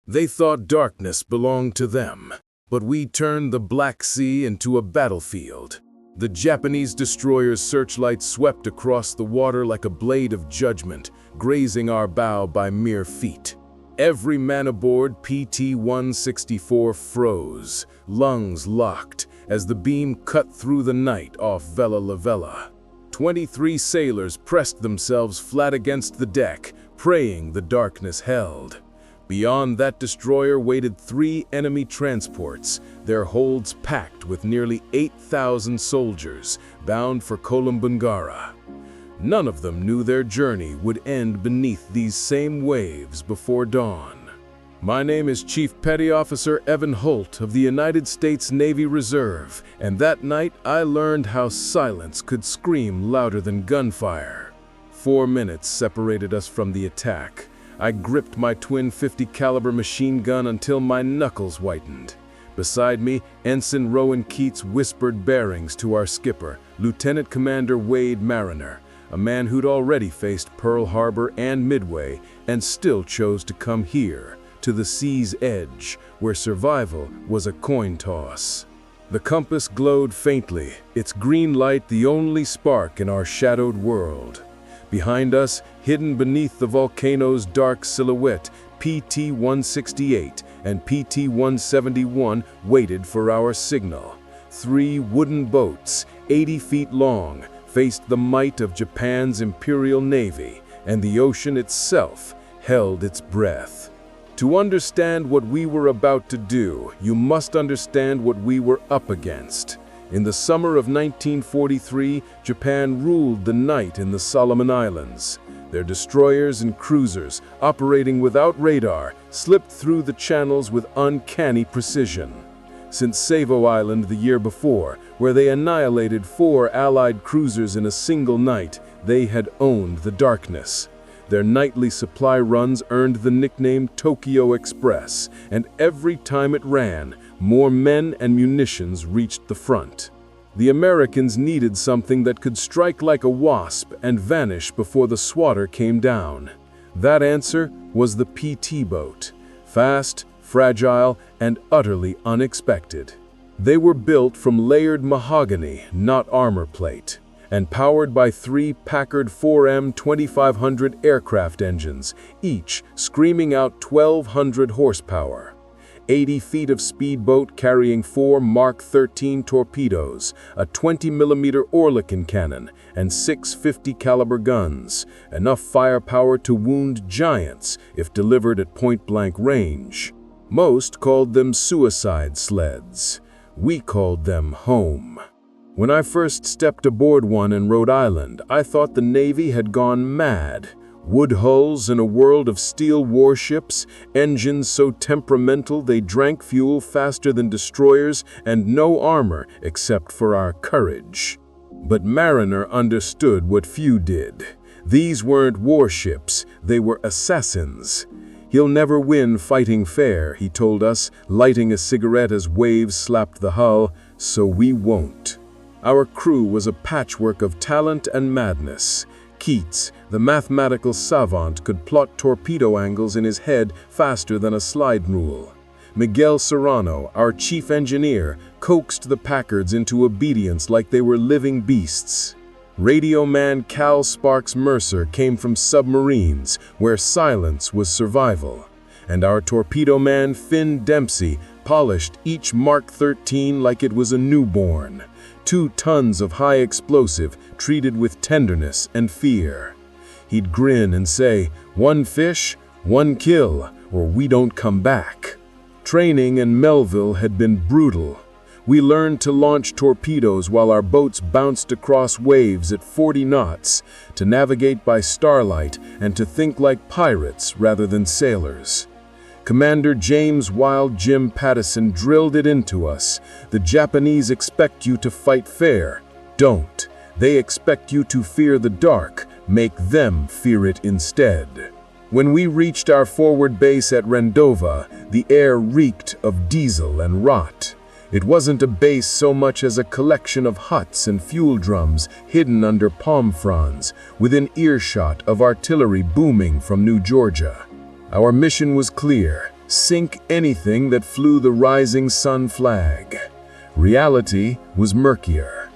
They thought darkness belonged to them, but we turned the Black Sea into a battlefield. The Japanese destroyer's searchlights swept across the water like a blade of judgment, grazing our bow by mere feet. Every man aboard PT-164 froze, lungs locked, as the beam cut through the night off Vella Lavella. 23 sailors pressed themselves flat against the deck, praying the darkness held. Beyond that destroyer waited 3 enemy transports, their holds packed with nearly 8,000 soldiers, bound for Kolombangara. None of them knew their journey would end beneath these same waves before dawn. My name is Chief Petty Officer Evan Holt of the United States Navy Reserve, and that night I learned how silence could scream louder than gunfire. 4 minutes separated us from the attack. I gripped my twin .50 caliber machine gun until my knuckles whitened. Beside me, Ensign Rowan Keats whispered bearings to our skipper, Lieutenant Commander Wade Mariner, a man who'd already faced Pearl Harbor and Midway and still chose to come here, to the sea's edge, where survival was a coin toss. The compass glowed faintly, its green light the only spark in our shadowed world. Behind us, hidden beneath the volcano's dark silhouette, PT-168 and PT-171 waited for our signal. 3 wooden boats, 80 feet long, faced the might of Japan's Imperial Navy, and the ocean itself held its breath. To understand what we were about to do, you must understand what we were up against. In the summer of 1943, Japan ruled the night in the Solomon Islands. Their destroyers and cruisers, operating without radar, slipped through the channels with uncanny precision. Since Savo Island the year before, where they annihilated 4 Allied cruisers in a single night, they had owned the darkness. Their nightly supply runs earned the nickname Tokyo Express, and every time it ran, more men and munitions reached the front. The Americans needed something that could strike like a wasp and vanish before the swatter came down. That answer was the PT boat. Fast, fragile, and utterly unexpected. They were built from layered mahogany, not armor plate, and powered by 3 Packard 4M 2500 aircraft engines, each screaming out 1,200 horsepower. 80 feet of speedboat carrying 4 Mark 13 torpedoes, a 20mm Oerlikon cannon, and 6 .50 caliber guns, enough firepower to wound giants if delivered at point-blank range. Most called them suicide sleds. We called them home. When I first stepped aboard one in Rhode Island, I thought the Navy had gone mad. Wood hulls in a world of steel warships, engines so temperamental they drank fuel faster than destroyers, and no armor except for our courage. But Mariner understood what few did. These weren't warships, they were assassins. He'll never win fighting fair, he told us, lighting a cigarette as waves slapped the hull, so we won't. Our crew was a patchwork of talent and madness. Keats, the mathematical savant, could plot torpedo angles in his head faster than a slide rule. Miguel Serrano, our chief engineer, coaxed the Packards into obedience like they were living beasts. Radio man Cal Sparks Mercer came from submarines, where silence was survival. And our torpedo man Finn Dempsey polished each Mark 13 like it was a newborn. 2 tons of high explosive treated with tenderness and fear. He'd grin and say, "1 fish, 1 kill, or we don't come back." Training in Melville had been brutal. We learned to launch torpedoes while our boats bounced across waves at 40 knots, to navigate by starlight, and to think like pirates rather than sailors. Commander James Wild Jim Pattison drilled it into us. The Japanese expect you to fight fair. Don't. They expect you to fear the dark. Make them fear it instead. When we reached our forward base at Rendova, the air reeked of diesel and rot. It wasn't a base so much as a collection of huts and fuel drums hidden under palm fronds, within earshot of artillery booming from New Georgia. Our mission was clear: sink anything that flew the rising sun flag. Reality was murkier.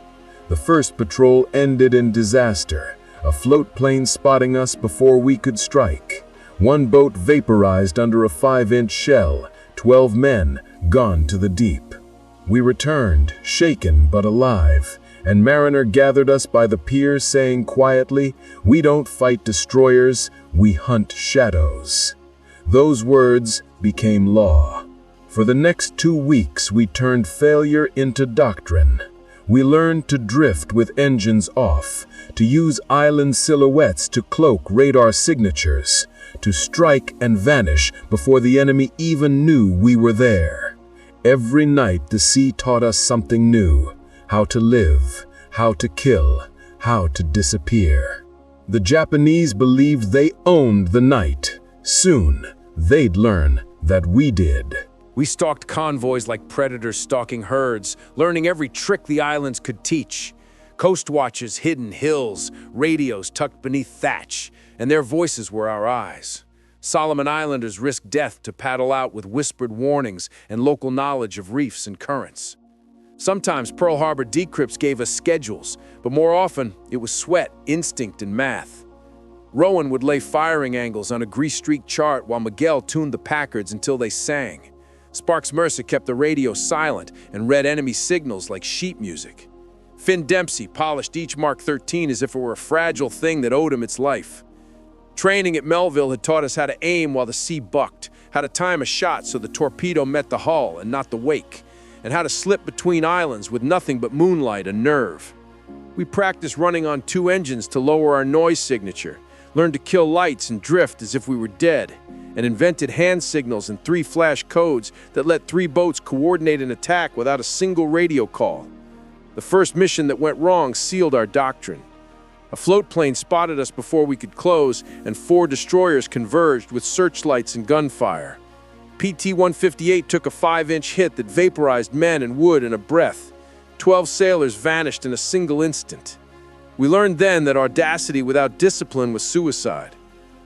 The first patrol ended in disaster, a float plane spotting us before we could strike. One boat vaporized under a 5-inch shell, 12 men gone to the deep. We returned, shaken but alive, and Mariner gathered us by the pier saying quietly, "We don't fight destroyers, we hunt shadows." Those words became law. For the next 2 weeks we turned failure into doctrine. We learned to drift with engines off, to use island silhouettes to cloak radar signatures, to strike and vanish before the enemy even knew we were there. Every night the sea taught us something new: how to live, how to kill, how to disappear. The Japanese believed they owned the night. Soon, they'd learn that we did. We stalked convoys like predators stalking herds, learning every trick the islands could teach. Coast watches hidden hills, radios tucked beneath thatch, and their voices were our eyes. Solomon Islanders risked death to paddle out with whispered warnings and local knowledge of reefs and currents. Sometimes Pearl Harbor decrypts gave us schedules, but more often it was sweat, instinct, and math. Rowan would lay firing angles on a grease-streaked chart while Miguel tuned the Packards until they sang. Sparks Mercer kept the radio silent and read enemy signals like sheet music. Finn Dempsey polished each Mark 13 as if it were a fragile thing that owed him its life. Training at Melville had taught us how to aim while the sea bucked, how to time a shot so the torpedo met the hull and not the wake, and how to slip between islands with nothing but moonlight and nerve. We practiced running on 2 engines to lower our noise signature, learned to kill lights and drift as if we were dead, and invented hand signals and 3 flash codes that let 3 boats coordinate an attack without a single radio call. The first mission that went wrong sealed our doctrine. A float plane spotted us before we could close, and 4 destroyers converged with searchlights and gunfire. PT-158 took a 5-inch hit that vaporized men and wood in a breath. 12 sailors vanished in a single instant. We learned then that audacity without discipline was suicide.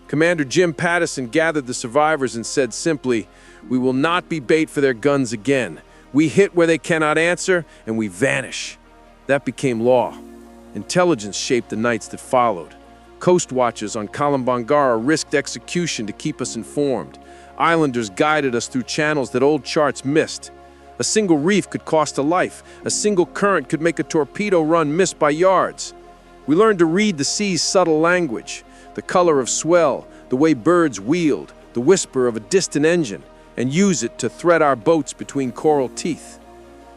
Commander Jim Pattison gathered the survivors and said simply, "We will not be bait for their guns again. We hit where they cannot answer, and we vanish." That became law. Intelligence shaped the nights that followed. Coast watchers on Kalimanjaro risked execution to keep us informed. Islanders guided us through channels that old charts missed. A single reef could cost a life. A single current could make a torpedo run miss by yards. We learned to read the sea's subtle language, the color of swell, the way birds wheeled, the whisper of a distant engine, and use it to thread our boats between coral teeth.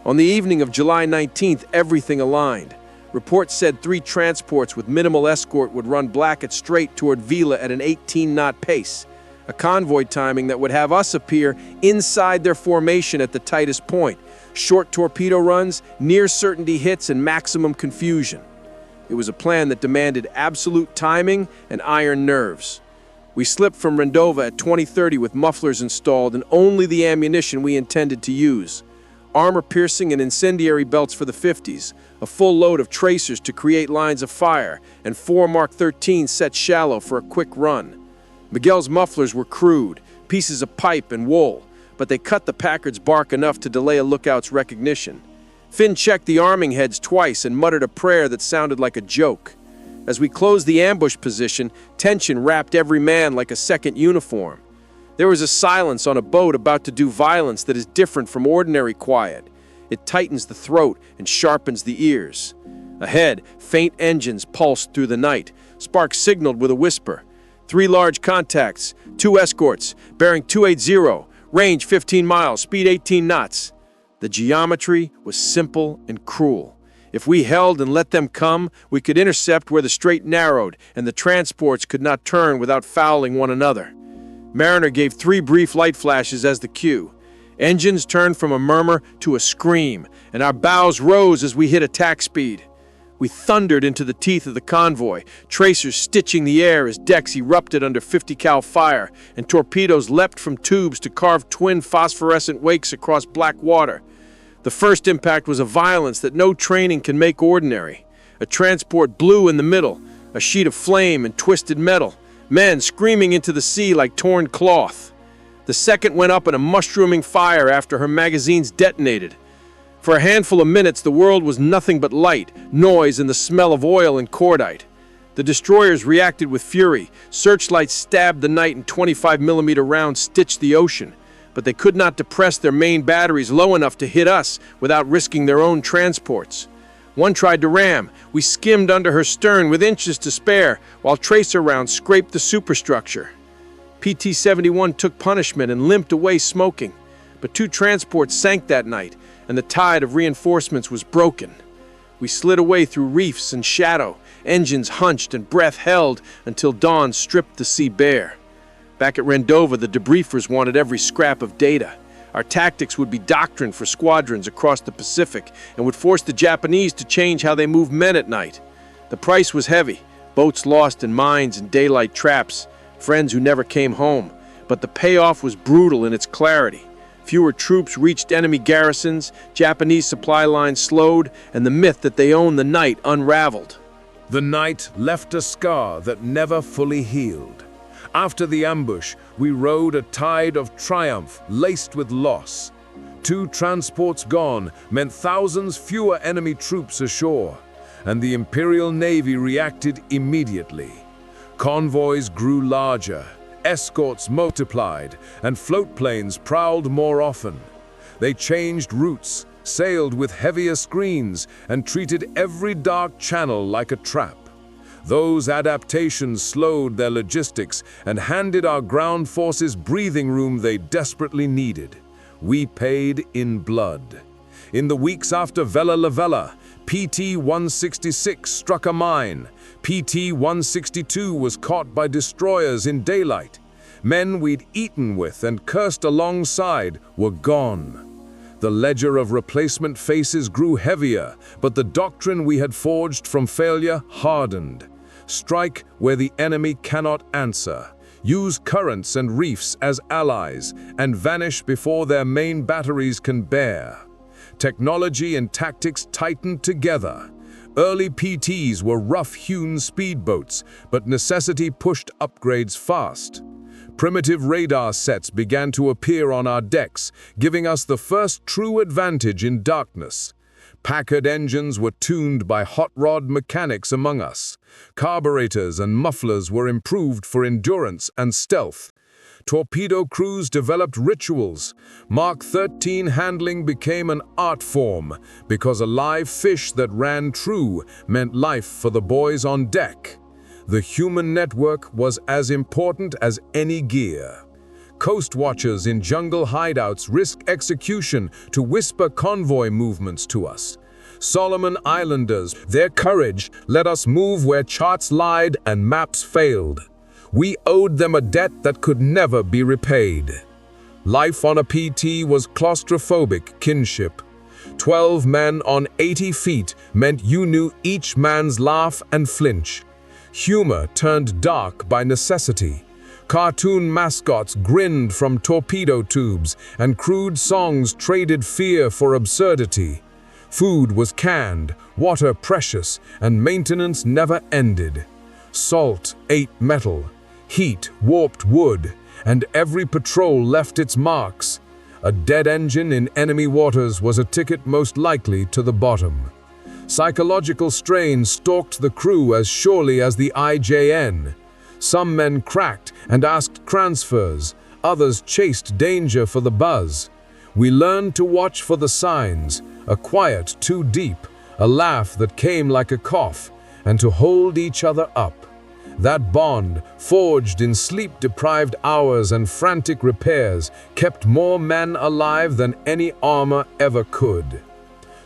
On the evening of July 19th, everything aligned. Reports said 3 transports with minimal escort would run Blackett straight toward Vella at an 18-knot pace, a convoy timing that would have us appear inside their formation at the tightest point, short torpedo runs, near-certainty hits, and maximum confusion. It was a plan that demanded absolute timing and iron nerves. We slipped from Rendova at 20:30 with mufflers installed and only the ammunition we intended to use. Armor-piercing and incendiary belts for the 50s, a full load of tracers to create lines of fire, and 4 Mark 13 set shallow for a quick run. Miguel's mufflers were crude, pieces of pipe and wool, but they cut the Packard's bark enough to delay a lookout's recognition. Finn checked the arming heads twice and muttered a prayer that sounded like a joke. As we closed the ambush position, tension wrapped every man like a second uniform. There was a silence on a boat about to do violence that is different from ordinary quiet. It tightens the throat and sharpens the ears. Ahead, faint engines pulsed through the night. Sparks signaled with a whisper. 3 large contacts, 2 escorts, bearing 280, range 15 miles, speed 18 knots. The geometry was simple and cruel. If we held and let them come, we could intercept where the strait narrowed, and the transports could not turn without fouling one another. Mariner gave 3 brief light flashes as the cue. Engines turned from a murmur to a scream, and our bows rose as we hit attack speed. We thundered into the teeth of the convoy, tracers stitching the air as decks erupted under 50 cal fire, and torpedoes leapt from tubes to carve twin phosphorescent wakes across black water. The first impact was a violence that no training can make ordinary. A transport blew in the middle, a sheet of flame and twisted metal, men screaming into the sea like torn cloth. The second went up in a mushrooming fire after her magazines detonated. For a handful of minutes, the world was nothing but light, noise, and the smell of oil and cordite. The destroyers reacted with fury. Searchlights stabbed the night, and 25mm rounds stitched the ocean. But they could not depress their main batteries low enough to hit us without risking their own transports. One tried to ram. We skimmed under her stern with inches to spare, while tracer rounds scraped the superstructure. PT-71 took punishment and limped away smoking. But 2 transports sank that night, and the tide of reinforcements was broken. We slid away through reefs and shadow, engines hunched and breath held until dawn stripped the sea bare. Back at Rendova, the debriefers wanted every scrap of data. Our tactics would be doctrine for squadrons across the Pacific and would force the Japanese to change how they move men at night. The price was heavy, boats lost in mines and daylight traps, friends who never came home, but the payoff was brutal in its clarity. Fewer troops reached enemy garrisons, Japanese supply lines slowed, and the myth that they owned the night unraveled. The night left a scar that never fully healed. After the ambush, we rode a tide of triumph laced with loss. 2 transports gone meant thousands fewer enemy troops ashore, and the Imperial Navy reacted immediately. Convoys grew larger, escorts multiplied, and float planes prowled more often. They changed routes, sailed with heavier screens, and treated every dark channel like a trap. Those adaptations slowed their logistics and handed our ground forces breathing room they desperately needed. We paid in blood. In the weeks after Vella Lavella, PT-166 struck a mine. PT-162 was caught by destroyers in daylight. Men we'd eaten with and cursed alongside were gone. The ledger of replacement faces grew heavier, but the doctrine we had forged from failure hardened. Strike where the enemy cannot answer. Use currents and reefs as allies, and vanish before their main batteries can bear. Technology and tactics tightened together. Early PTs were rough-hewn speedboats, but necessity pushed upgrades fast. Primitive radar sets began to appear on our decks, giving us the first true advantage in darkness. Packard engines were tuned by hot rod mechanics among us. Carburetors and mufflers were improved for endurance and stealth. Torpedo crews developed rituals. Mark 13 handling became an art form because a live fish that ran true meant life for the boys on deck. The human network was as important as any gear. Coast watchers in jungle hideouts risked execution to whisper convoy movements to us. Solomon Islanders, their courage let us move where charts lied and maps failed. We owed them a debt that could never be repaid. Life on a PT was claustrophobic kinship. 12 men on 80 feet meant you knew each man's laugh and flinch. Humor turned dark by necessity. Cartoon mascots grinned from torpedo tubes, and crude songs traded fear for absurdity. Food was canned, water precious, and maintenance never ended. Salt ate metal. Heat warped wood, and every patrol left its marks. A dead engine in enemy waters was a ticket most likely to the bottom. Psychological strain stalked the crew as surely as the IJN. Some men cracked and asked transfers, others chased danger for the buzz. We learned to watch for the signs, a quiet too deep, a laugh that came like a cough, and to hold each other up. That bond, forged in sleep-deprived hours and frantic repairs, kept more men alive than any armor ever could.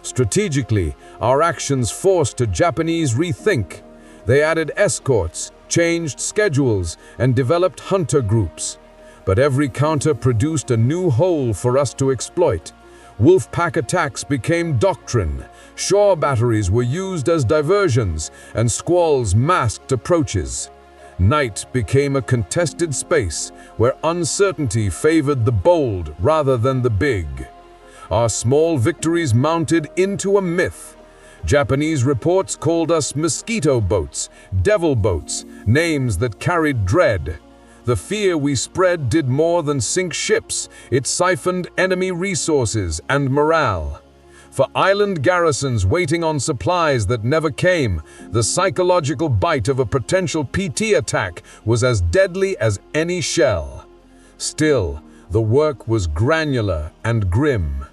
Strategically, our actions forced a Japanese rethink. They added escorts, changed schedules, and developed hunter groups. But every counter produced a new hole for us to exploit. Wolf-pack attacks became doctrine. Shore batteries were used as diversions, and squalls masked approaches. Night became a contested space where uncertainty favored the bold rather than the big. Our small victories mounted into a myth. Japanese reports called us mosquito boats, devil boats, names that carried dread. The fear we spread did more than sink ships. It siphoned enemy resources and morale. For island garrisons waiting on supplies that never came, the psychological bite of a potential PT attack was as deadly as any shell. Still, the work was granular and grim.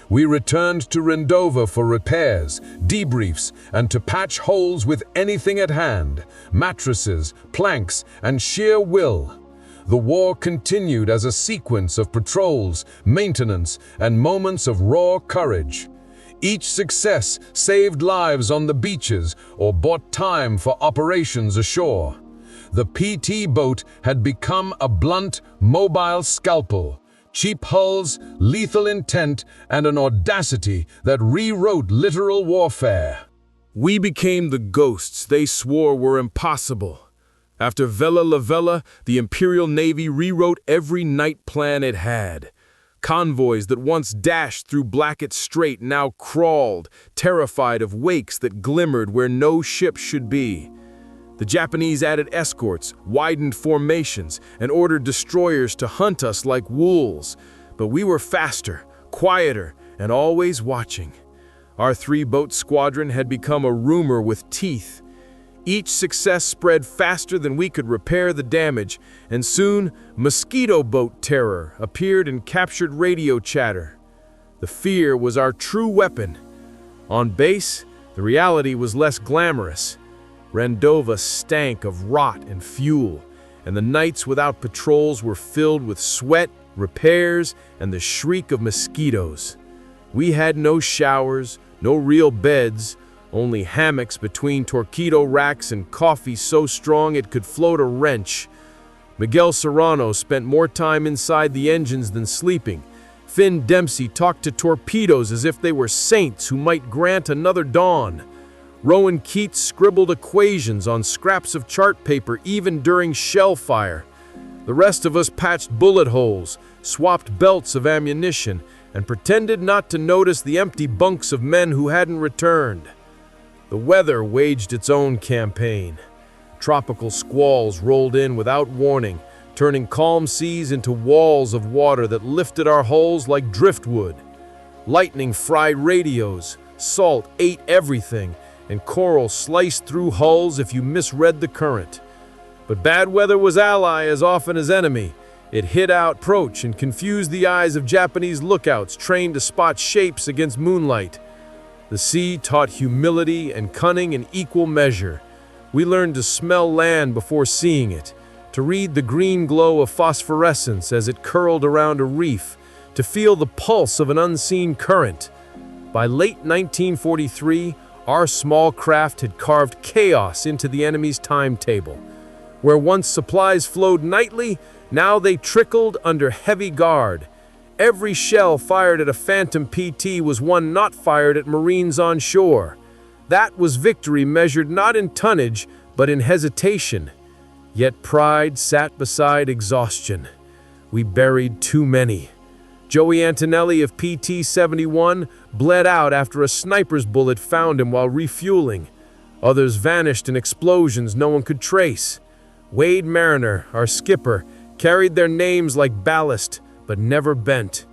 We returned to Rendova for repairs, debriefs, and to patch holes with anything at hand, mattresses, planks, and sheer will. The war continued as a sequence of patrols, maintenance, and moments of raw courage. Each success saved lives on the beaches or bought time for operations ashore. The PT boat had become a blunt, mobile scalpel. Cheap hulls, lethal intent, and an audacity that rewrote literal warfare. We became the ghosts they swore were impossible. After Vella Lavella, the Imperial Navy rewrote every night plan it had. Convoys that once dashed through Blackett Strait now crawled, terrified of wakes that glimmered where no ship should be. The Japanese added escorts, widened formations, and ordered destroyers to hunt us like wolves. But we were faster, quieter, and always watching. Our three-boat squadron had become a rumor with teeth. Each success spread faster than we could repair the damage, and soon mosquito boat terror appeared and captured radio chatter. The fear was our true weapon. On base, the reality was less glamorous. Rendova stank of rot and fuel, and the nights without patrols were filled with sweat, repairs, and the shriek of mosquitoes. We had no showers, no real beds, only hammocks between torpedo racks and coffee so strong it could float a wrench. Miguel Serrano spent more time inside the engines than sleeping. Finn Dempsey talked to torpedoes as if they were saints who might grant another dawn. Rowan Keats scribbled equations on scraps of chart paper even during shell fire. The rest of us patched bullet holes, swapped belts of ammunition, and pretended not to notice the empty bunks of men who hadn't returned. The weather waged its own campaign. Tropical squalls rolled in without warning, turning calm seas into walls of water that lifted our hulls like driftwood. Lightning fried radios, salt ate everything, and coral sliced through hulls if you misread the current. But bad weather was ally as often as enemy. It hid out approach and confused the eyes of Japanese lookouts trained to spot shapes against moonlight. The sea taught humility and cunning in equal measure. We learned to smell land before seeing it, to read the green glow of phosphorescence as it curled around a reef, to feel the pulse of an unseen current. By late 1943, our small craft had carved chaos into the enemy's timetable. Where once supplies flowed nightly, now they trickled under heavy guard. Every shell fired at a Phantom PT was one not fired at Marines on shore. That was victory measured not in tonnage, but in hesitation. Yet pride sat beside exhaustion. We buried too many. Joey Antonelli of PT-71 bled out after a sniper's bullet found him while refueling. Others vanished in explosions no one could trace. Wade Mariner, our skipper, carried their names like ballast, but never bent.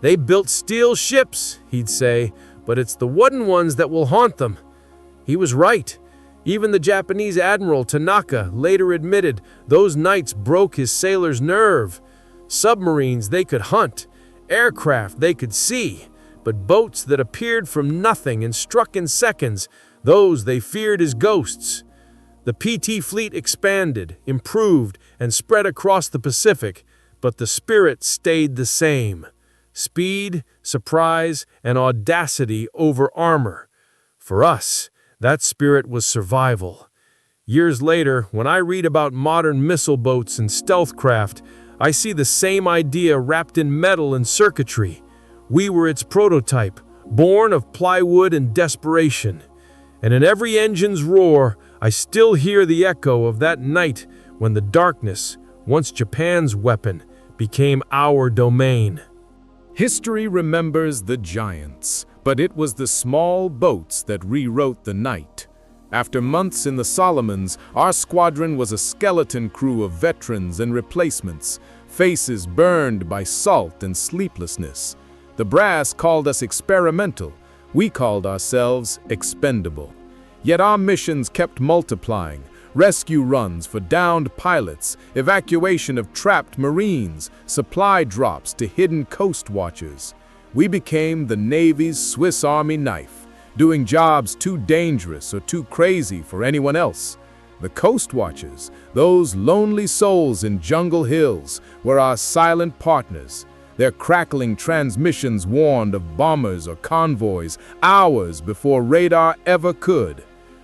They built steel ships, he'd say, but it's the wooden ones that will haunt them. He was right. Even the Japanese Admiral Tanaka later admitted those nights broke his sailors' nerve. Submarines they could hunt, aircraft they could see, but boats that appeared from nothing and struck in seconds, those they feared as ghosts. The PT fleet expanded, improved, and spread across the Pacific, but the spirit stayed the same. Speed, surprise, and audacity over armor. For us, that spirit was survival. Years later, when I read about modern missile boats and stealth craft, I see the same idea wrapped in metal and circuitry. We were its prototype, born of plywood and desperation. And in every engine's roar, I still hear the echo of that night when the darkness, once Japan's weapon, became our domain. History remembers the giants, but it was the small boats that rewrote the night. After months in the Solomons, our squadron was a skeleton crew of veterans and replacements, faces burned by salt and sleeplessness. The brass called us experimental. We called ourselves expendable. Yet our missions kept multiplying. Rescue runs for downed pilots, evacuation of trapped Marines, supply drops to hidden coast watchers. We became the Navy's Swiss Army knife, doing jobs too dangerous or too crazy for anyone else. The coast watchers, those lonely souls in jungle hills, were our silent partners. Their crackling transmissions warned of bombers or convoys hours before radar ever could.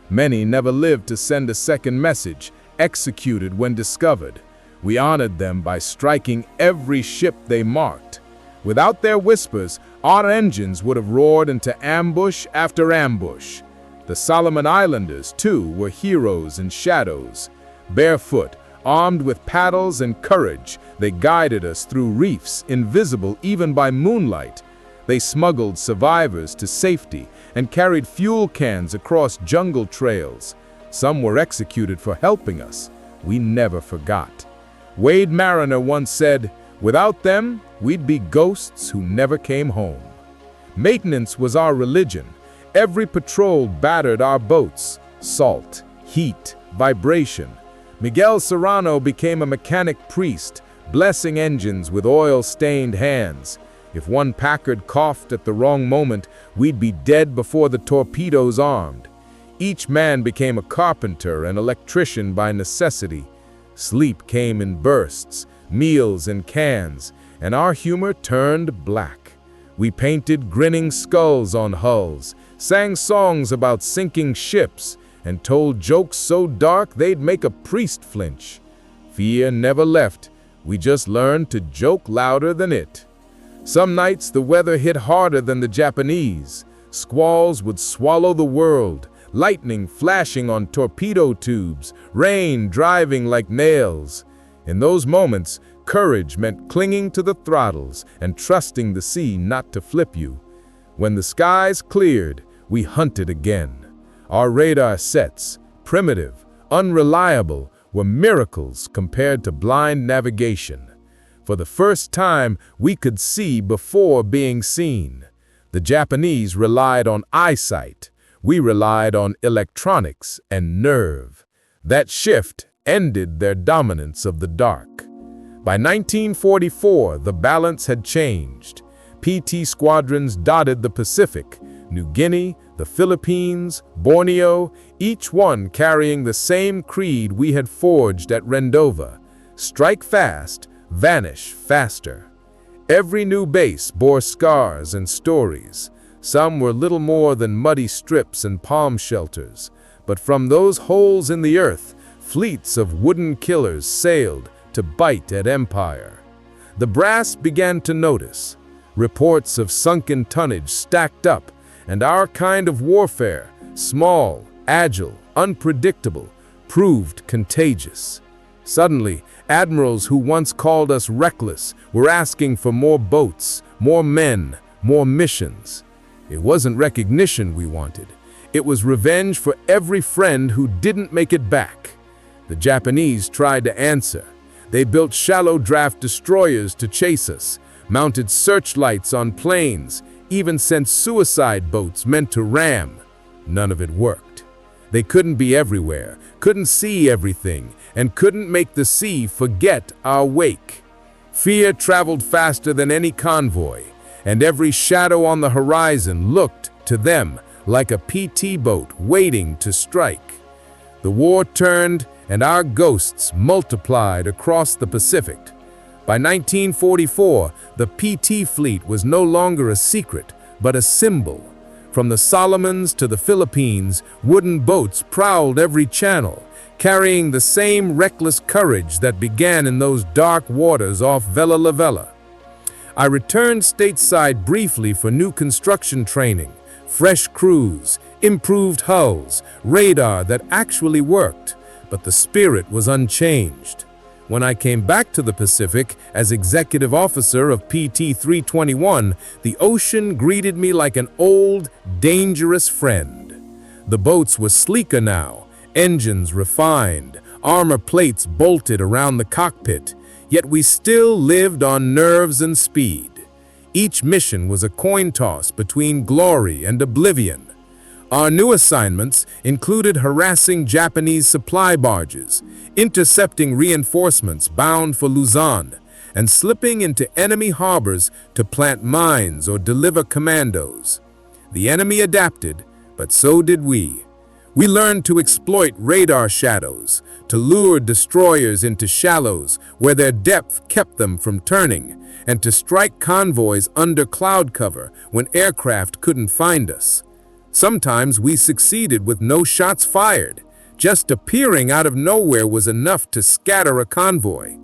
Many never lived to send a second message, executed when discovered. We honored them by striking every ship they marked. Without their whispers, our engines would have roared into ambush after ambush. The Solomon Islanders, too, were heroes in shadows. Barefoot, armed with paddles and courage, they guided us through reefs, invisible even by moonlight. They smuggled survivors to safety and carried fuel cans across jungle trails. Some were executed for helping us. We never forgot. Wade Mariner once said, "Without them, we'd be ghosts who never came home." Maintenance was our religion. Every patrol battered our boats. Salt, heat, vibration. Miguel Serrano became a mechanic priest, blessing engines with oil-stained hands. If one Packard coughed at the wrong moment, we'd be dead before the torpedoes armed. Each man became a carpenter and electrician by necessity. Sleep came in bursts, meals in cans, and our humor turned black. We painted grinning skulls on hulls, sang songs about sinking ships, and told jokes so dark they'd make a priest flinch. Fear never left. We just learned to joke louder than it. Some nights the weather hit harder than the Japanese. Squalls would swallow the world, lightning flashing on torpedo tubes, rain driving like nails. In those moments, courage meant clinging to the throttles and trusting the sea not to flip you. When the skies cleared, we hunted again. Our radar sets, primitive, unreliable, were miracles compared to blind navigation. For the first time, we could see before being seen. The Japanese relied on eyesight. We relied on electronics and nerve. That shift ended their dominance of the dark. By 1944, the balance had changed. PT squadrons dotted the Pacific, New Guinea, the Philippines, Borneo, each one carrying the same creed we had forged at Rendova: strike fast, vanish faster. Every new base bore scars and stories. Some were little more than muddy strips and palm shelters, but from those holes in the earth, fleets of wooden killers sailed to bite at empire. The brass began to notice. Reports of sunken tonnage stacked up, and our kind of warfare, small, agile, unpredictable, proved contagious. Suddenly, admirals who once called us reckless were asking for more boats, more men, more missions. It wasn't recognition we wanted. It was revenge for every friend who didn't make it back. The Japanese tried to answer. They built shallow draft destroyers to chase us, mounted searchlights on planes, even sent suicide boats meant to ram. None of it worked. They couldn't be everywhere, couldn't see everything, and couldn't make the sea forget our wake. Fear traveled faster than any convoy, and every shadow on the horizon looked, to them, like a PT boat waiting to strike. The war turned, and our ghosts multiplied across the Pacific. By 1944, the PT fleet was no longer a secret, but a symbol. From the Solomons to the Philippines, wooden boats prowled every channel, carrying the same reckless courage that began in those dark waters off Vella Lavella. I returned stateside briefly for new construction training, fresh crews, improved hulls, radar that actually worked, but the spirit was unchanged. When I came back to the Pacific as executive officer of PT 321, the ocean greeted me like an old, dangerous friend. The boats were sleeker now, engines refined, armor plates bolted around the cockpit, yet we still lived on nerves and speed. Each mission was a coin toss between glory and oblivion. Our new assignments included harassing Japanese supply barges, intercepting reinforcements bound for Luzon, and slipping into enemy harbors to plant mines or deliver commandos. The enemy adapted, but so did we. We learned to exploit radar shadows, to lure destroyers into shallows where their depth kept them from turning, and to strike convoys under cloud cover when aircraft couldn't find us. Sometimes we succeeded with no shots fired. Just appearing out of nowhere was enough to scatter a convoy.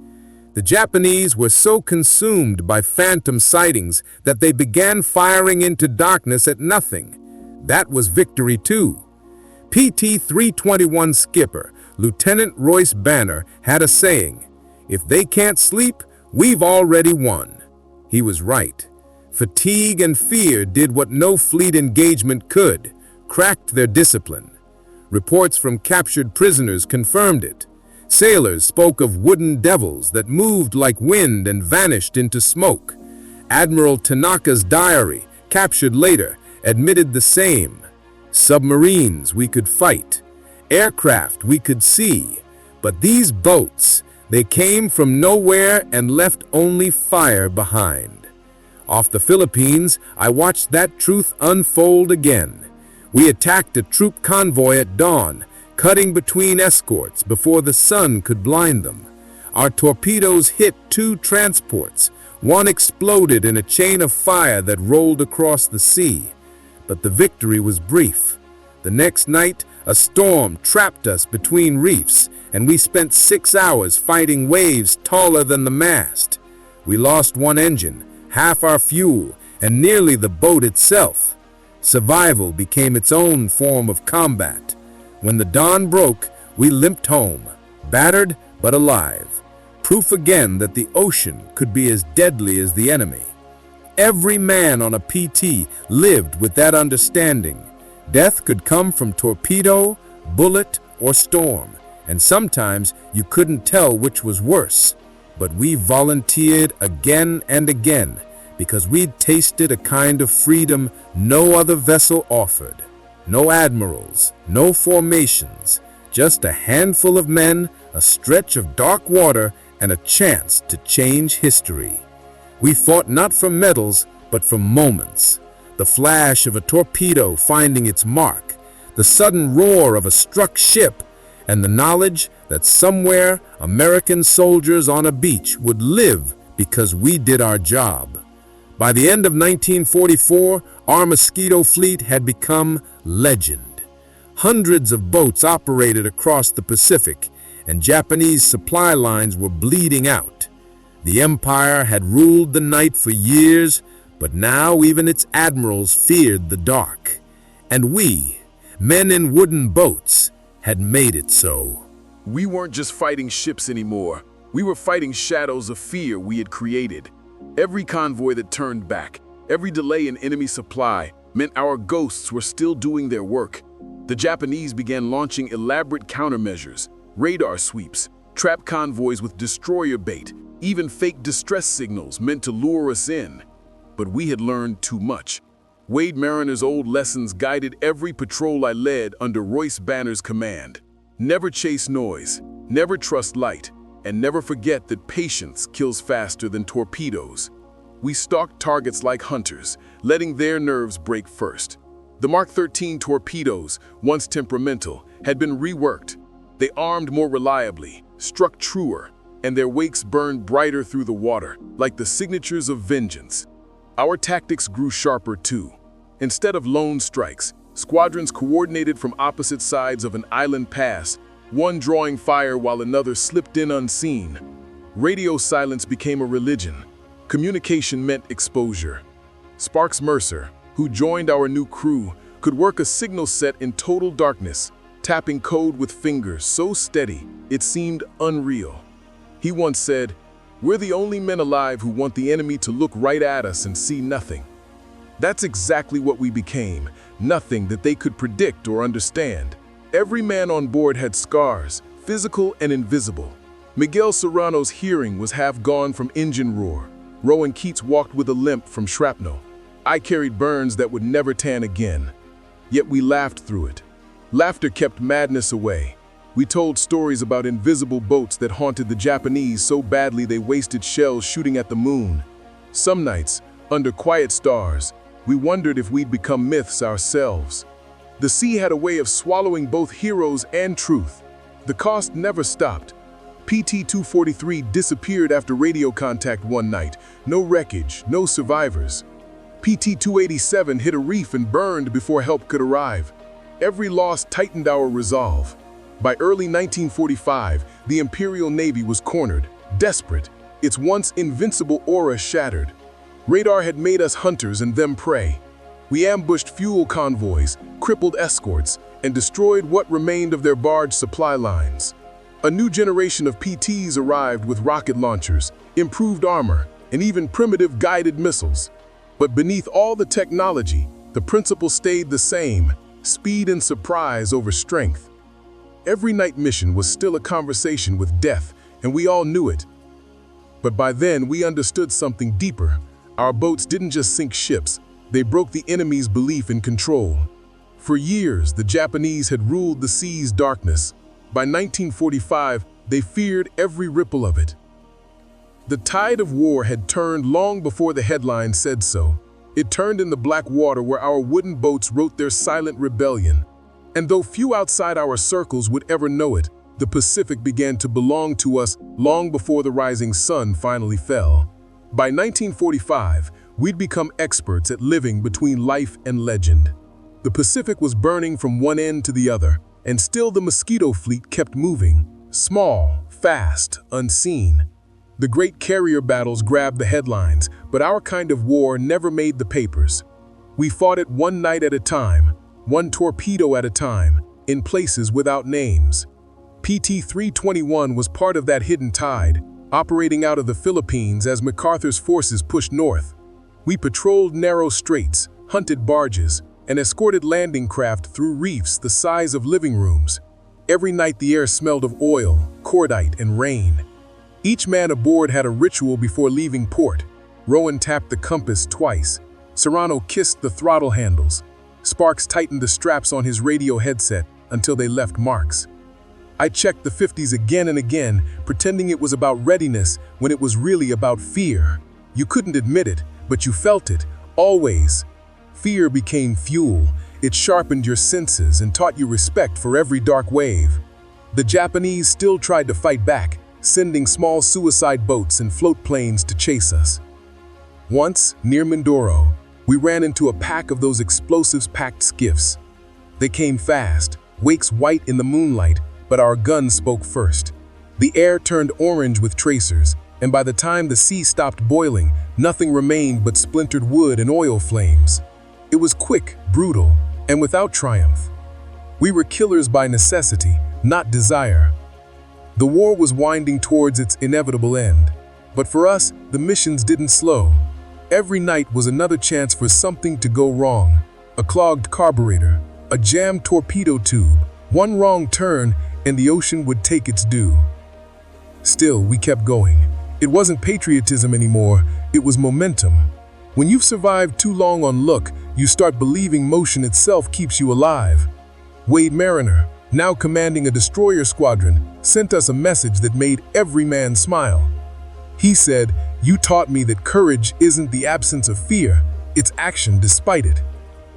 The Japanese were so consumed by phantom sightings that they began firing into darkness at nothing. That was victory too. PT-321 skipper, Lieutenant Royce Banner, had a saying, "If they can't sleep, we've already won." He was right. Fatigue and fear did what no fleet engagement could, cracked their discipline. Reports from captured prisoners confirmed it. Sailors spoke of wooden devils that moved like wind and vanished into smoke. Admiral Tanaka's diary, captured later, admitted the same. Submarines we could fight, aircraft we could see, but these boats, they came from nowhere and left only fire behind. Off the Philippines, I watched that truth unfold again. We attacked a troop convoy at dawn, cutting between escorts before the sun could blind them. Our torpedoes hit 2 transports. One exploded in a chain of fire that rolled across the sea. But the victory was brief. The next night, a storm trapped us between reefs, and we spent 6 hours fighting waves taller than the mast. We lost 1 engine, half our fuel, and nearly the boat itself. Survival became its own form of combat. When the dawn broke, we limped home, battered but alive. Proof again that the ocean could be as deadly as the enemy. Every man on a PT lived with that understanding. Death could come from torpedo, bullet, or storm, and sometimes you couldn't tell which was worse. But we volunteered again and again because we'd tasted a kind of freedom no other vessel offered. No admirals, no formations, just a handful of men, a stretch of dark water, and a chance to change history. We fought not for medals, but for moments. The flash of a torpedo finding its mark, the sudden roar of a struck ship, and the knowledge that somewhere American soldiers on a beach would live because we did our job. By the end of 1944, our Mosquito fleet had become legend. Hundreds of boats operated across the Pacific, and Japanese supply lines were bleeding out. The empire had ruled the night for years, but now even its admirals feared the dark. And we, men in wooden boats, had made it so. We weren't just fighting ships anymore. We were fighting shadows of fear we had created. Every convoy that turned back, every delay in enemy supply, meant our ghosts were still doing their work. The Japanese began launching elaborate countermeasures, radar sweeps, trap convoys with destroyer bait, even fake distress signals meant to lure us in. But we had learned too much. Wade Mariner's old lessons guided every patrol I led under Royce Banner's command. Never chase noise, never trust light, and never forget that patience kills faster than torpedoes. We stalked targets like hunters, letting their nerves break first. The Mark 13 torpedoes, once temperamental, had been reworked. They armed more reliably, struck truer, and their wakes burned brighter through the water, like the signatures of vengeance. Our tactics grew sharper too. Instead of lone strikes, squadrons coordinated from opposite sides of an island pass, one drawing fire while another slipped in unseen. Radio silence became a religion. Communication meant exposure. Sparks Mercer, who joined our new crew, could work a signal set in total darkness, tapping code with fingers so steady it seemed unreal. He once said, "We're the only men alive who want the enemy to look right at us and see nothing." That's exactly what we became, nothing that they could predict or understand. Every man on board had scars, physical and invisible. Miguel Serrano's hearing was half gone from engine roar. Rowan Keats walked with a limp from shrapnel. I carried burns that would never tan again. Yet we laughed through it. Laughter kept madness away. We told stories about invisible boats that haunted the Japanese so badly they wasted shells shooting at the moon. Some nights, under quiet stars, we wondered if we'd become myths ourselves. The sea had a way of swallowing both heroes and truth. The cost never stopped. PT-243 disappeared after radio contact one night. No wreckage, no survivors. PT-287 hit a reef and burned before help could arrive. Every loss tightened our resolve. By early 1945, the Imperial Navy was cornered, desperate, its once invincible aura shattered. Radar had made us hunters and them prey. We ambushed fuel convoys, crippled escorts, and destroyed what remained of their barge supply lines. A new generation of PTs arrived with rocket launchers, improved armor, and even primitive guided missiles. But beneath all the technology, the principle stayed the same: speed and surprise over strength. Every night mission was still a conversation with death, and we all knew it. But by then, we understood something deeper. Our boats didn't just sink ships, they broke the enemy's belief in control. For years, the Japanese had ruled the sea's darkness. By 1945, they feared every ripple of it. The tide of war had turned long before the headlines said so. It turned in the black water where our wooden boats wrote their silent rebellion. And though few outside our circles would ever know it, the Pacific began to belong to us long before the rising sun finally fell. By 1945, we'd become experts at living between life and legend. The Pacific was burning from one end to the other, and still the mosquito fleet kept moving, small, fast, unseen. The great carrier battles grabbed the headlines, but our kind of war never made the papers. We fought it one night at a time, one torpedo at a time, in places without names. PT-321 was part of that hidden tide, operating out of the Philippines as MacArthur's forces pushed north. We patrolled narrow straits, hunted barges, and escorted landing craft through reefs the size of living rooms. Every night the air smelled of oil, cordite, and rain. Each man aboard had a ritual before leaving port. Rowan tapped the compass twice. Serrano kissed the throttle handles. Sparks tightened the straps on his radio headset until they left marks. I checked the 50s again and again, pretending it was about readiness when it was really about fear. You couldn't admit it, but you felt it, always. Fear became fuel. It sharpened your senses and taught you respect for every dark wave. The Japanese still tried to fight back, sending small suicide boats and float planes to chase us. Once, near Mindoro, we ran into a pack of those explosives-packed skiffs. They came fast, wakes white in the moonlight, but our guns spoke first. The air turned orange with tracers, and by the time the sea stopped boiling, nothing remained but splintered wood and oil flames. It was quick, brutal, and without triumph. We were killers by necessity, not desire. The war was winding towards its inevitable end, but for us, the missions didn't slow. Every night was another chance for something to go wrong. A clogged carburetor, a jammed torpedo tube, one wrong turn, and the ocean would take its due. Still, we kept going. It wasn't patriotism anymore, it was momentum. When you've survived too long on luck, you start believing motion itself keeps you alive. Wade Mariner, now commanding a destroyer squadron, sent us a message that made every man smile. He said, "You taught me that courage isn't the absence of fear, it's action despite it."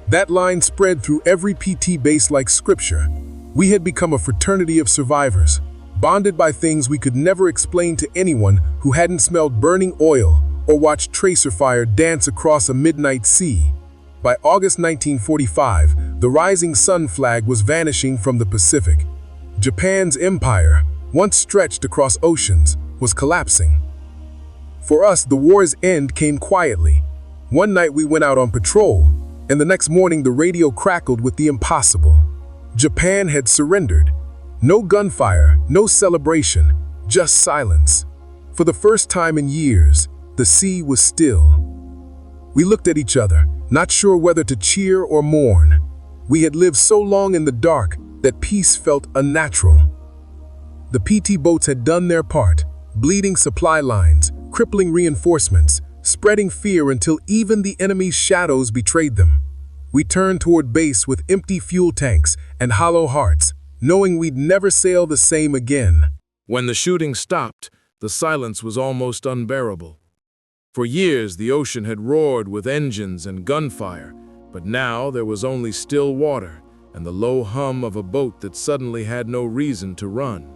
That line spread through every PT base like scripture. We had become a fraternity of survivors, bonded by things we could never explain to anyone who hadn't smelled burning oil or watched tracer fire dance across a midnight sea. By August 1945, the rising sun flag was vanishing from the Pacific. Japan's empire, once stretched across oceans, was collapsing. For us, the war's end came quietly. One night we went out on patrol, and the next morning the radio crackled with the impossible. Japan had surrendered. No gunfire, no celebration, just silence. For the first time in years, the sea was still. We looked at each other, not sure whether to cheer or mourn. We had lived so long in the dark that peace felt unnatural. The PT boats had done their part, bleeding supply lines, crippling reinforcements, spreading fear until even the enemy's shadows betrayed them. We turned toward base with empty fuel tanks and hollow hearts, knowing we'd never sail the same again. When the shooting stopped, the silence was almost unbearable. For years, the ocean had roared with engines and gunfire, but now there was only still water and the low hum of a boat that suddenly had no reason to run.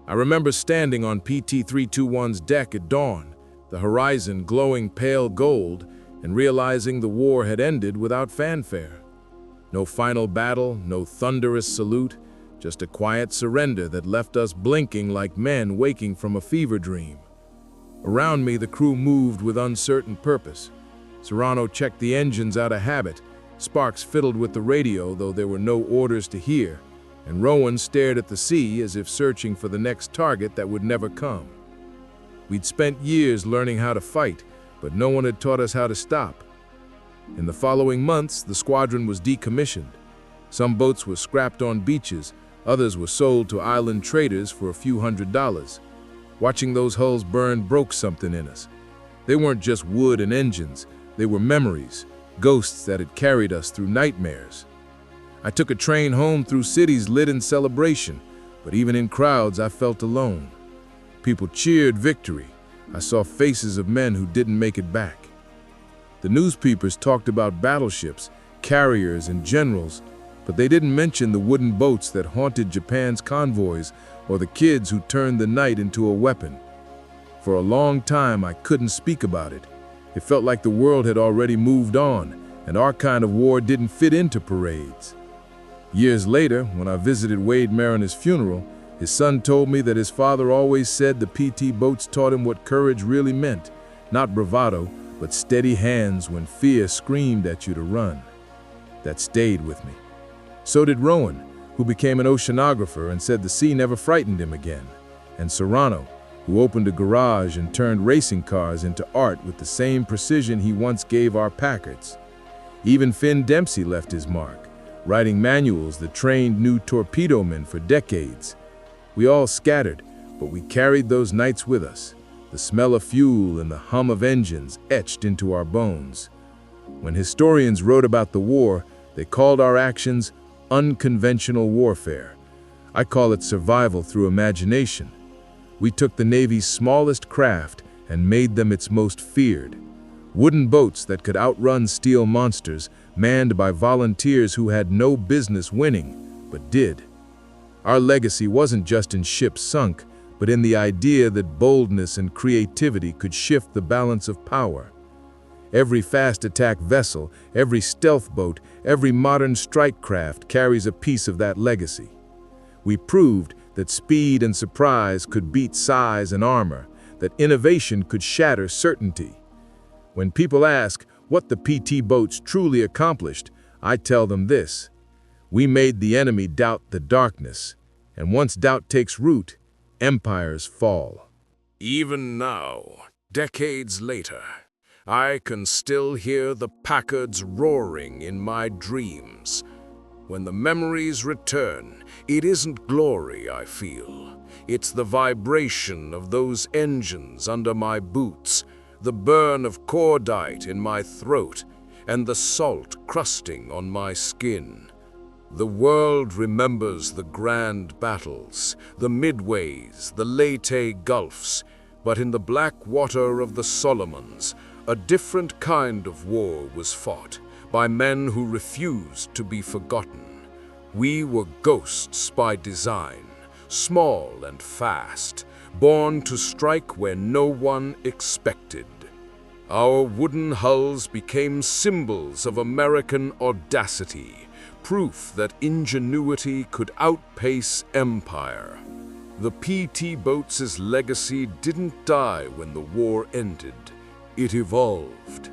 I remember standing on PT-321's deck at dawn, the horizon glowing pale gold, and realizing the war had ended without fanfare. No final battle, no thunderous salute, just a quiet surrender that left us blinking like men waking from a fever dream. Around me, the crew moved with uncertain purpose. Serrano checked the engines out of habit, Sparks fiddled with the radio, though there were no orders to hear, and Rowan stared at the sea as if searching for the next target that would never come. We'd spent years learning how to fight, but no one had taught us how to stop. In the following months, the squadron was decommissioned. Some boats were scrapped on beaches, others were sold to island traders for a few $100s. Watching those hulls burn broke something in us. They weren't just wood and engines, they were memories, ghosts that had carried us through nightmares. I took a train home through cities lit in celebration, but even in crowds I felt alone. People cheered victory. I saw faces of men who didn't make it back. The newspapers talked about battleships, carriers, and generals, but they didn't mention the wooden boats that haunted Japan's convoys or the kids who turned the night into a weapon. For a long time, I couldn't speak about it. It felt like the world had already moved on, and our kind of war didn't fit into parades. Years later, when I visited Wade Mariner's funeral, his son told me that his father always said the PT boats taught him what courage really meant, not bravado, but steady hands when fear screamed at you to run. That stayed with me. So did Rowan, who became an oceanographer and said the sea never frightened him again, and Serrano, who opened a garage and turned racing cars into art with the same precision he once gave our Packards. Even Finn Dempsey left his mark, writing manuals that trained new torpedo men for decades. We all scattered, but we carried those nights with us, the smell of fuel and the hum of engines etched into our bones. When historians wrote about the war, they called our actions unconventional warfare. I call it survival through imagination. We took the Navy's smallest craft and made them its most feared. Wooden boats that could outrun steel monsters, manned by volunteers who had no business winning, but did. Our legacy wasn't just in ships sunk, but in the idea that boldness and creativity could shift the balance of power. Every fast attack vessel, every stealth boat, every modern strike craft carries a piece of that legacy. We proved that speed and surprise could beat size and armor, that innovation could shatter certainty. When people ask what the PT boats truly accomplished, I tell them this: we made the enemy doubt the darkness, and once doubt takes root, empires fall. Even now, decades later, I can still hear the Packards roaring in my dreams. When the memories return, it isn't glory I feel. It's the vibration of those engines under my boots, the burn of cordite in my throat, and the salt crusting on my skin. The world remembers the grand battles, the midways, the Leyte Gulfs, but in the black water of the Solomons, a different kind of war was fought by men who refused to be forgotten. We were ghosts by design, small and fast, born to strike where no one expected. Our wooden hulls became symbols of American audacity, proof that ingenuity could outpace empire. The PT boats' legacy didn't die when the war ended. It evolved.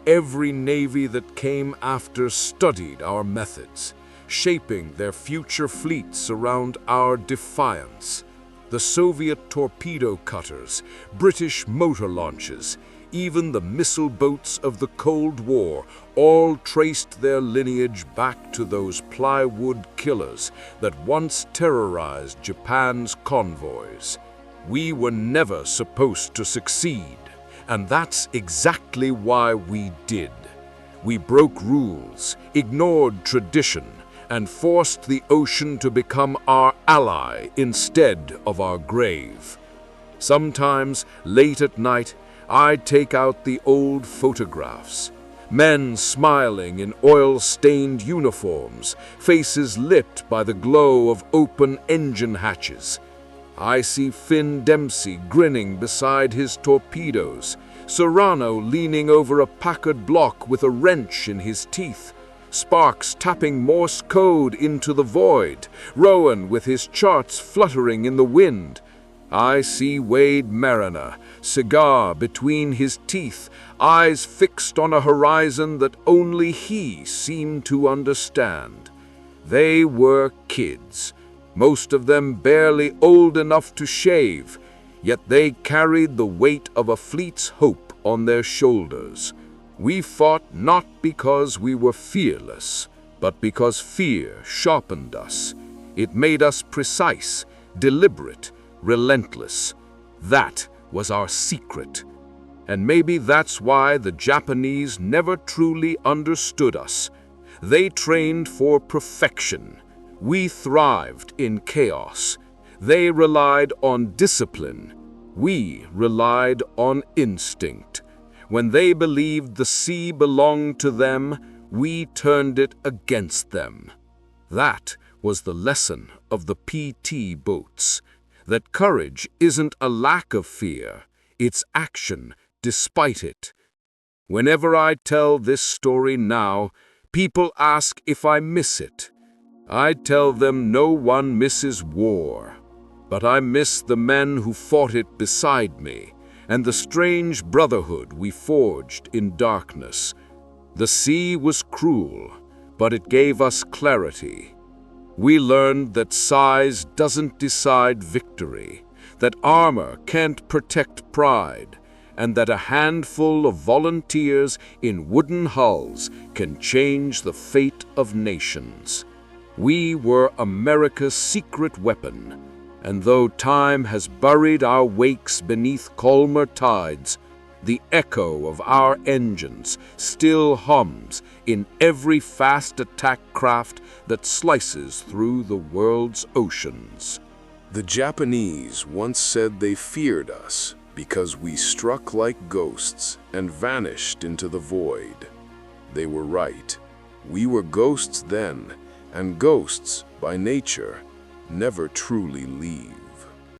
Every navy that came after studied our methods, shaping their future fleets around our defiance. The Soviet torpedo cutters, British motor launches, even the missile boats of the Cold War, all traced their lineage back to those plywood killers that once terrorized Japan's convoys. We were never supposed to succeed, and that's exactly why we did. We broke rules, ignored tradition, and forced the ocean to become our ally instead of our grave. Sometimes, late at night, I'd take out the old photographs. Men smiling in oil-stained uniforms, faces lit by the glow of open engine hatches. I see Finn Dempsey grinning beside his torpedoes, Serrano leaning over a Packard block with a wrench in his teeth, Sparks tapping Morse code into the void, Rowan with his charts fluttering in the wind. I see Wade Mariner, cigar between his teeth, eyes fixed on a horizon that only he seemed to understand. They were kids, most of them barely old enough to shave, yet they carried the weight of a fleet's hope on their shoulders. We fought not because we were fearless, but because fear sharpened us. It made us precise, deliberate, relentless. That was our secret. And maybe that's why the Japanese never truly understood us. They trained for perfection. We thrived in chaos. They relied on discipline. We relied on instinct. When they believed the sea belonged to them, we turned it against them. That was the lesson of the PT boats. That courage isn't a lack of fear, it's action despite it. Whenever I tell this story now, people ask if I miss it. I tell them no one misses war, but I miss the men who fought it beside me, and the strange brotherhood we forged in darkness. The sea was cruel, but it gave us clarity. We learned that size doesn't decide victory, that armor can't protect pride, and that a handful of volunteers in wooden hulls can change the fate of nations. We were America's secret weapon, and though time has buried our wakes beneath calmer tides, the echo of our engines still hums in every fast attack craft that slices through the world's oceans. The Japanese once said they feared us because we struck like ghosts and vanished into the void. They were right. We were ghosts then, and ghosts, by nature, never truly leave.